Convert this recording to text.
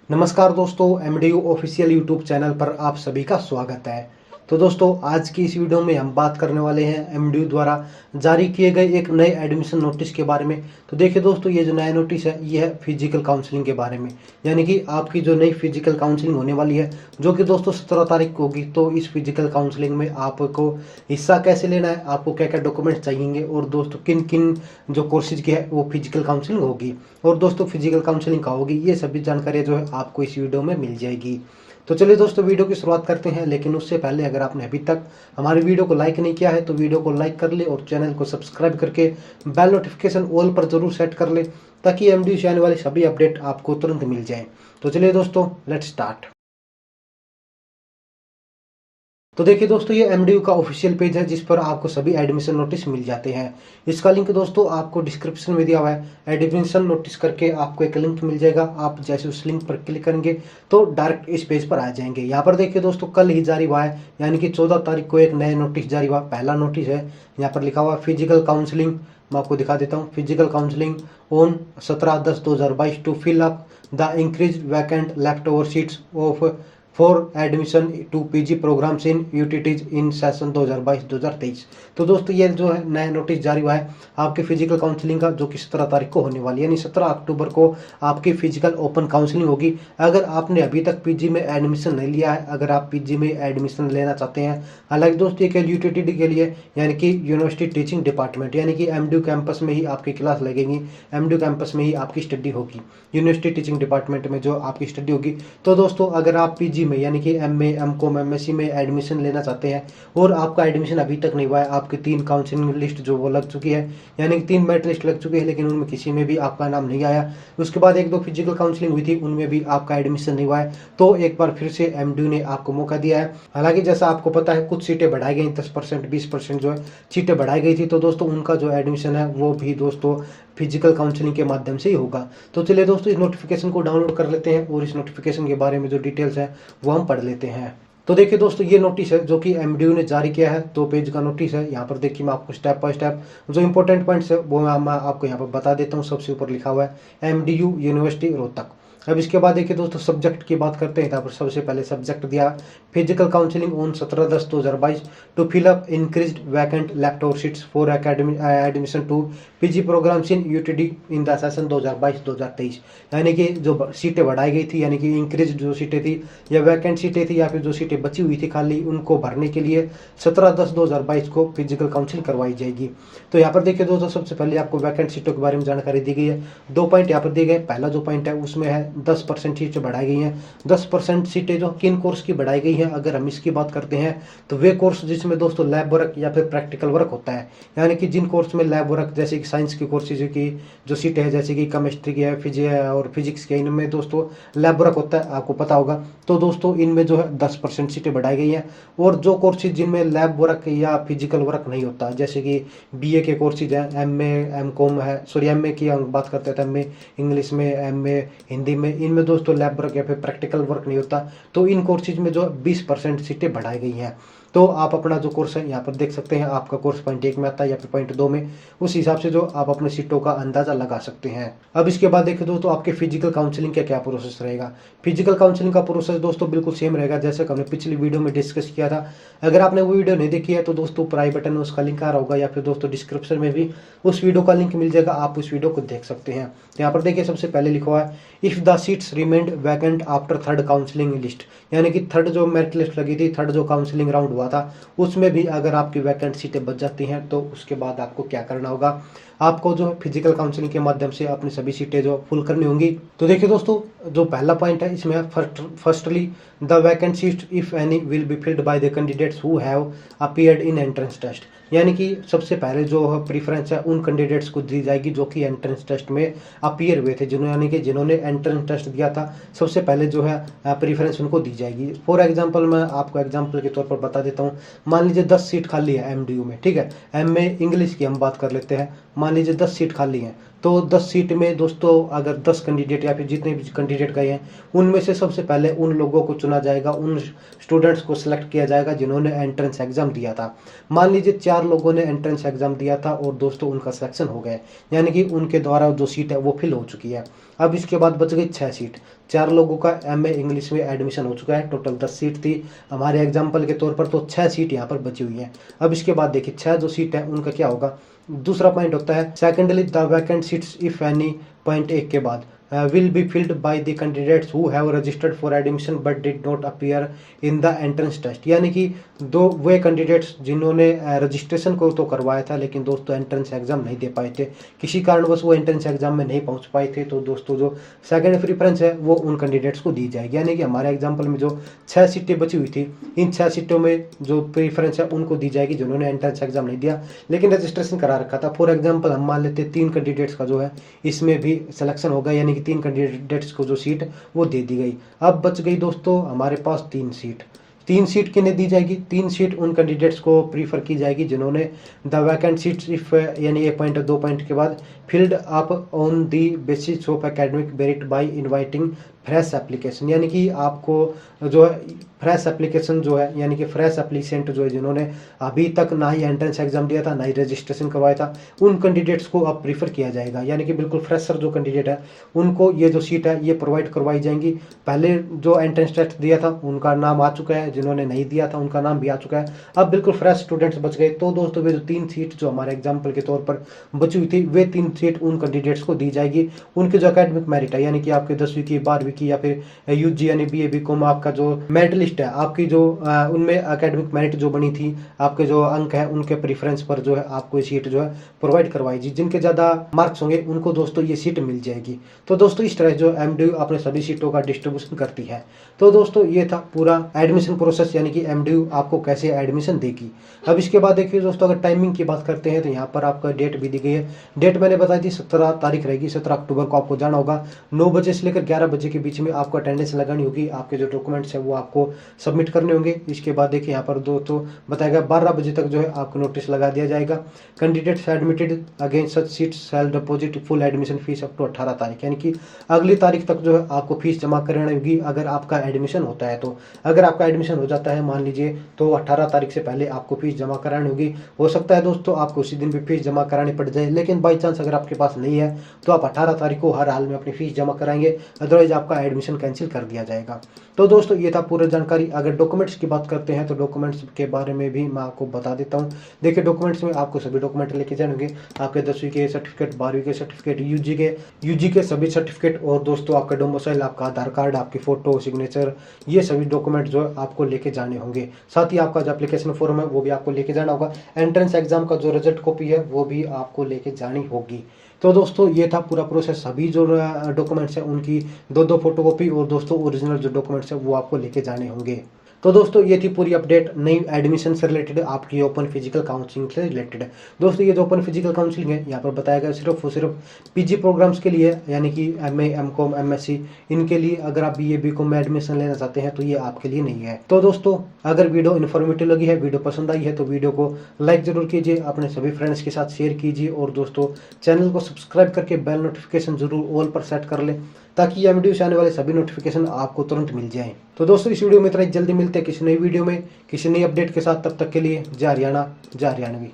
नमस्कार दोस्तों, MDU official YouTube channel पर आप सभी का स्वागत है। तो दोस्तों, आज की इस वीडियो में हम बात करने वाले हैं एमडीयू द्वारा जारी किए गए एक नए एडमिशन नोटिस के बारे में। तो देखिए दोस्तों, ये जो नया नोटिस है ये है फिजिकल काउंसलिंग के बारे में, यानी कि आपकी जो नई फिजिकल काउंसलिंग होने वाली है, जो कि दोस्तों 17 तारीख को होगी। तो इस फिजिकल काउंसलिंग में आपको हिस्सा कैसे लेना है, आपको क्या क्या डॉक्यूमेंट्स चाहिए और दोस्तों किन किन जो कोर्सेज की है वो फिजिकल काउंसलिंग होगी, और दोस्तों फिजिकल काउंसलिंग का होगी, ये सभी जानकारियाँ जो है आपको इस वीडियो में मिल जाएगी। तो चलिए दोस्तों, वीडियो की शुरुआत करते हैं। लेकिन उससे पहले अगर आपने अभी तक हमारी वीडियो को लाइक नहीं किया है तो वीडियो को लाइक कर ले और चैनल को सब्सक्राइब करके बेल नोटिफिकेशन ऑल पर जरूर सेट कर ले, ताकि एमडीयू से आने वाली सभी अपडेट आपको तुरंत मिल जाए। तो चलिए दोस्तों, लेट्स स्टार्ट। तो देखिए दोस्तों, ये एमडीयू का ऑफिशियल पेज है जिस पर आपको सभी एडमिशन नोटिस मिल जाते हैं। इसका लिंक दोस्तों आपको डिस्क्रिप्शन में दिया हुआ है। एडमिशन नोटिस करके आपको एक लिंक मिल जाएगा। आप जैसे उस लिंक पर क्लिक करेंगे तो डायरेक्ट इस पेज पर आ जाएंगे। यहाँ पर देखिए दोस्तों, कल ही जारी हुआ है, यानी कि 14 तारीख को एक नया नोटिस जारी हुआ। पहला नोटिस है, यहाँ पर लिखा हुआ फिजिकल काउंसलिंग। मैं आपको दिखा देता हूँ। Physical counselling on 17/10/2022 to fill up the increase vacant left over seats of for admission to PG programmes in UTTs in session 2022-2023। तो दोस्तों, ये जो है नया नोटिस जारी हुआ है आपके फिजिकल काउंसलिंग का, जो कि 17 तारीख को होने वाली है, यानी 17 अक्टूबर को आपकी फिजिकल ओपन काउंसलिंग होगी। अगर आपने अभी तक पीजी में एडमिशन नहीं लिया है, अगर आप पीजी में एडमिशन लेना चाहते हैं, हालांकि दोस्तों ये यूटीटी के लिए, यानी कि यूनिवर्सिटी टीचिंग डिपार्टमेंट, यानी कि एमडीयू कैंपस में ही आपकी क्लास लगेगी, एमडीयू कैंपस में ही आपकी स्टडी होगी, यूनिवर्सिटी टीचिंग डिपार्टमेंट में जो आपकी स्टडी होगी। तो दोस्तों, अगर आप पीजी में यानी कि एमए, एमकॉम, एमएससी में एडमिशन लेना चाहते हैं और आपका एडमिशन अभी तक नहीं हुआ है, आपकी 3 काउंसलिंग लिस्ट जो वो लग चुकी है, यानी कि 3 मेरिट लिस्ट लग चुकी है, लेकिन उनमें किसी में भी आपका नाम नहीं आया, उसके बाद 1-2 फिजिकल काउंसलिंग हुई थी, उनमें भी आपका एडमिशन नहीं हुआ है, तो एक बार फिर से एमडीयू ने आपको मौका दिया है। हालांकि जैसा आपको पता है, कुछ सीटें बढ़ाई गई, 10%, 20% जो है सीटें बढ़ाई गई थी। तो दोस्तों, उनका जो एडमिशन है वो भी दोस्तों फिजिकल काउंसलिंग के माध्यम से ही होगा। तो चलिए दोस्तों, इस नोटिफिकेशन को डाउनलोड कर लेते हैं और इस नोटिफिकेशन के बारे में जो डिटेल्स है वो हम पढ़ लेते हैं। तो देखिए दोस्तों, ये नोटिस है जो कि एमडीयू ने जारी किया है, 2 पेज का नोटिस है। यहाँ पर देखिए, मैं आपको स्टेप बाय स्टेप जो इंपॉर्टेंट पॉइंट्स है वो मैं आपको यहाँ पर बता देता हूँ। सबसे ऊपर लिखा हुआ है एमडीयू यूनिवर्सिटी रोहतक। अब इसके बाद देखिए दोस्तों, सब्जेक्ट की बात करते हैं। यहाँ पर सबसे पहले सब्जेक्ट दिया physical counselling on 17/10/2022 to fill up increased vacant left over seats for admission to PG programmes in UTD in the session 2022-2023। यानी कि जो सीटें बढ़ाई गई थी, यानी कि इंक्रीज जो सीटें थी या वैकेंट सीटें थी या फिर जो सीटें बची हुई थी खाली, उनको भरने के लिए 17/10/2022 को फिजिकल काउंसलिंग करवाई जाएगी। तो यहाँ पर देखिए दोस्तों, सबसे पहले आपको वैकेंट सीटों के बारे में जानकारी दी गई है। 2 पॉइंट यहाँ पर दिए गए। पहला जो पॉइंट है उसमें है 10% सीटें बढ़ाई गई हैं। 10% सीटें जो किन कोर्स की बढ़ाई गई हैं, अगर हम इसकी बात करते हैं तो वे कोर्स जिसमें दोस्तों लैब वर्क या फिर प्रैक्टिकल वर्क होता है, यानी कि जिन कोर्स में लैब वर्क, जैसे कि साइंस की कोर्सेज की जो सीटें हैं, जैसे कि केमिस्ट्री की है, और फिजिक्स की, इनमें दोस्तों लैब वर्क होता है, आपको पता होगा। तो दोस्तों, इनमें जो है 10% सीटें बढ़ाई गई हैं। और जो कोर्सेज जिनमें लैब वर्क या फिजिकल वर्क नहीं होता, जैसे कि बीए के कोर्सेज हैं, एमए, एमकॉम है, सॉरी एमए की हम बात करते हैं, एमए इंग्लिश में, एमए हिंदी में, इनमें दोस्तों लैब वर्क या फिर प्रैक्टिकल वर्क नहीं होता। तो इन कोर्सेज में जो 20% सीटें बढ़ाई गई हैं। तो आप अपना जो कोर्स है यहाँ पर देख सकते हैं, आपका कोर्स पॉइंट 1 में आता है या फिर पॉइंट 2 में, उस हिसाब से जो आप अपने सीटों का अंदाजा लगा सकते हैं। अब इसके बाद देखिए दोस्तों, आपके फिजिकल काउंसलिंग का क्या प्रोसेस रहेगा। फिजिकल काउंसलिंग का प्रोसेस दोस्तों बिल्कुल सेम रहेगा जैसे कि हमने पिछली वीडियो में डिस्कस किया था। अगर आपने वो वीडियो नहीं देखी है तो दोस्तों ऊपर आई बटन में उसका लिंक आ रहा होगा, या फिर दोस्तों डिस्क्रिप्शन में भी उस वीडियो का लिंक मिल जाएगा, आप उस वीडियो को देख सकते हैं। यहाँ पर देखिए, सबसे पहले लिखा हुआ है if the seats remained vacant after third counselling list, यानी कि थर्ड जो मेरिट लिस्ट लगी थी, थर्ड जो काउंसलिंग राउंड हुआ था, उसमें भी अगर आपकी वैकेंट सीटें बच जाती हैं तो उसके बाद आपको क्या करना होगा, आपको जो फिजिकल काउंसलिंग के माध्यम से अपनी सभी सीटें जो फुल करनी होंगी। तो देखिए दोस्तों, जो पहला पॉइंट है इसमें firstly the vacant seat if any will be filled by the candidates who have appeared in entrance test, यानी कि सबसे पहले जो प्रीफरेंस है उन कैंडिडेट्स को दी जाएगी जो कि एंट्रेंस टेस्ट में अपीयर हुए थे, यानी कि जिन्होंने एंट्रेंस टेस्ट दिया था, सबसे पहले जो है प्रीफरेंस उनको दी जाएगी। फॉर एग्जांपल, मैं आपको एग्जांपल के तौर पर बता देता हूँ। मान लीजिए 10 सीट खाली है एमडीयू में, ठीक है, एमए इंग्लिश की हम बात कर लेते हैं। मान लीजिए 10 सीट खाली हैं, तो 10 सीट में दोस्तों अगर 10 कैंडिडेट या फिर जितने भी कैंडिडेट गए हैं, उनमें से सबसे पहले उन लोगों को चुना जाएगा, उन स्टूडेंट्स को सिलेक्ट किया जाएगा जिन्होंने एंट्रेंस एग्जाम दिया था। मान लीजिए 4 लोगों ने एंट्रेंस एग्जाम दिया था और दोस्तों उनका सिलेक्शन हो गया, यानी कि उनके द्वारा जो सीट है वो फिल हो चुकी है। अब इसके बाद बच गई 6 सीट। 4 लोगों का एमए इंग्लिश में एडमिशन हो चुका है, टोटल 10 सीट थी हमारे एग्जाम्पल के तौर पर, तो 6 सीट यहाँ पर बची हुई है। अब इसके बाद देखिए 6 जो सीट है उनका क्या होगा। दूसरा पॉइंट होता है secondly the vacant seats if any, point 1 के बाद will be filled by the candidates who have registered for admission but did not appear in the entrance test, यानी कि दो वे कैंडिडेट्स जिन्होंने रजिस्ट्रेशन को तो करवाया था लेकिन दोस्तों एंट्रेंस एग्जाम नहीं दे पाए थे, किसी कारणवश वो एंट्रेंस एग्जाम में नहीं पहुंच पाए थे, तो दोस्तों जो सेकंड प्रेफरेंस है वो उन कैंडिडेट्स को दी जाएगी। यानी कि हमारे एग्जाम्पल में जो 6 सीटें बची हुई थी, इन 6 सीटों में जो प्रेफरेंस है उनको दी जाएगी जिन्होंने एंट्रेंस एग्जाम नहीं दिया लेकिन रजिस्ट्रेशन करा रखा था। फॉर एग्जाम्पल हम मान लेते 3 कैंडिडेट्स का जो है इसमें भी सिलेक्शन होगा, यानी कि 3 कैंडिडेट्स को जो सीट वो दे दी गई। अब बच गई दोस्तों हमारे पास 3 सीट। 3 सीट किन्हें दी जाएगी? 3 सीट उन कैंडिडेट्स को प्रीफर की जाएगी जिन्होंने द वैकेंट सीट्स इफ, यानी 1 पॉइंट 2 पॉइंट के बाद filled up on the basis of academic merit by inviting fresh application, यानी कि आपको जो है फ्रेश एप्लीकेशन जो है, यानी कि फ्रेश एप्लीसेंट जो है जिन्होंने अभी तक ना ही एंट्रेंस एग्जाम दिया था ना ही रजिस्ट्रेशन करवाया था, उन कैंडिडेट्स को अब प्रीफर किया जाएगा। यानी कि बिल्कुल फ्रेशर जो कैंडिडेट है उनको ये जो सीट है ये प्रोवाइड करवाई जाएंगी। पहले जो एंट्रेंस टेस्ट दिया था उनका नाम आ चुका है, जिन्होंने नहीं दिया था उनका नाम भी आ चुका है। अब बिल्कुल फ्रेश स्टूडेंट्स बच गए। तो दोस्तों वे जो 3 सीट जो हमारे एग्जाम्पल के तौर पर बची हुई थी, वे 3 सीट उन कैंडिडेट्स को दी जाएगी। उनके जो एकेडमिक मेरिट है, यानी कि आपके 10वीं की 12वीं की या फिर यूजी यानी बीए बीकॉम आपका जो मेरिट लिस्ट है आपकी जो उनमें एकेडमिक मेरिट जो बनी थी, आपके जो अंक है उनके प्रेफरेंस पर जो है आपको ये सीट जो है प्रोवाइड करवाई जी। जिनके ज़्यादा मार्क्स होंगे उनको दोस्तों ये सीट मिल जाएगी। तो दोस्तों इस तरह जो एमडीयू अपने सभी सीटों का डिस्ट्रीब्यूशन करती है। तो दोस्तों ये था पूरा एडमिशन प्रोसेस, यानी कि एमडीयू आपको कैसे एडमिशन देगी। अब इसके बाद देखिए दोस्तों अगर टाइमिंग की बात करते हैं तो यहाँ पर आपका डेट भी दी गई है। डेट मैंने बताई थी 17 तारीख रहेगी, 17 अक्टूबर को आपको जाना होगा। 9 बजे से लेकर 11 बजे के बीच में आपको अटेंडेंस लगानी होगी। आपके जो डॉक्यूमेंट्स है वो आपको सबमिट करने होंगे। इसके बाद देखिए यहाँ पर दोस्तों बताया गया 12 बजे तक जो है आपको नोटिस लगा दिया जाएगा। Candidates admitted against such seats shall deposit full admission fees up to 18 तारीख, यानी कि अगली तारीख तक जो है आपको फीस जमा करानी होगी अगर आपका एडमिशन होता है। तो अगर आपका एडमिशन हो जाता है मान लीजिए तो 18 तारीख से पहले आपको फीस जमा करानी होगी। हो सकता है दोस्तों आपको उसी दिन भी फीस जमा करानी पड़ जाए, लेकिन बाई चांस अगर आपके पास नहीं है तो आप 18 तारीख को हर हाल में अपनी फीस जमा कराएंगे, अदरवाइज आपका एडमिशन कैंसिल कर दिया जाएगा। तो दोस्तों ये था पूरा जानकारी। अगर डॉक्यूमेंट्स की बात करते हैं तो डॉक्यूमेंट्स के बारे में भी मैं आपको बता देता हूँ। देखिए डॉक्यूमेंट्स में आपको सभी डॉक्यूमेंट लेके जाएंगे, आपके 10वीं के सर्टिफिकेट, 12वीं के सर्टिफिकेट, यूजी के सभी सर्टिफिकेट, और दोस्तों आपका डोमिसाइल, आपका आधार कार्ड, आपकी फोटो, सिग्नेचर, ये सभी डॉक्यूमेंट जो है आपको लेके जाने होंगे। साथ ही आपका जो एप्लीकेशन फॉर्म है वो भी आपको लेके जाना होगा। एंट्रेंस एग्जाम का जो रिजल्ट कॉपी है वो भी आपको लेके जानी होगी। तो दोस्तों ये था पूरा प्रोसेस। सभी जो डॉक्यूमेंट्स हैं उनकी 2-2 फोटोकॉपी और दोस्तों ओरिजिनल जो डॉक्यूमेंट्स हैं वो आपको लेके जाने होंगे। तो दोस्तों ये थी पूरी अपडेट नई एडमिशन से रिलेटेड, आपकी ओपन फिजिकल काउंसलिंग से रिलेटेड। दोस्तों ये जो ओपन फिजिकल काउंसलिंग है यहाँ पर बताया गया सिर्फ और सिर्फ पीजी प्रोग्राम्स के लिए, यानी कि एमए, एमकॉम, एमएससी, इनके लिए। अगर आप बीए बीकॉम में एडमिशन लेना चाहते हैं तो ये आपके लिए नहीं है। तो दोस्तों अगर वीडियो इन्फॉर्मेटिव लगी है, वीडियो पसंद आई है तो वीडियो को लाइक जरूर कीजिए, अपने सभी फ्रेंड्स के साथ शेयर कीजिए, और दोस्तों चैनल को सब्सक्राइब करके बेल नोटिफिकेशन जरूर ऑल पर सेट कर लें ताकि एमडीयू से आने वाले सभी नोटिफिकेशन आपको तुरंत मिल जाएं। तो दोस्तों इस वीडियो में इतना ही, जल्दी मिलते हैं किसी नई वीडियो में किसी नई अपडेट के साथ। तब तक के लिए जय हरियाणा, जय हरियाणवी।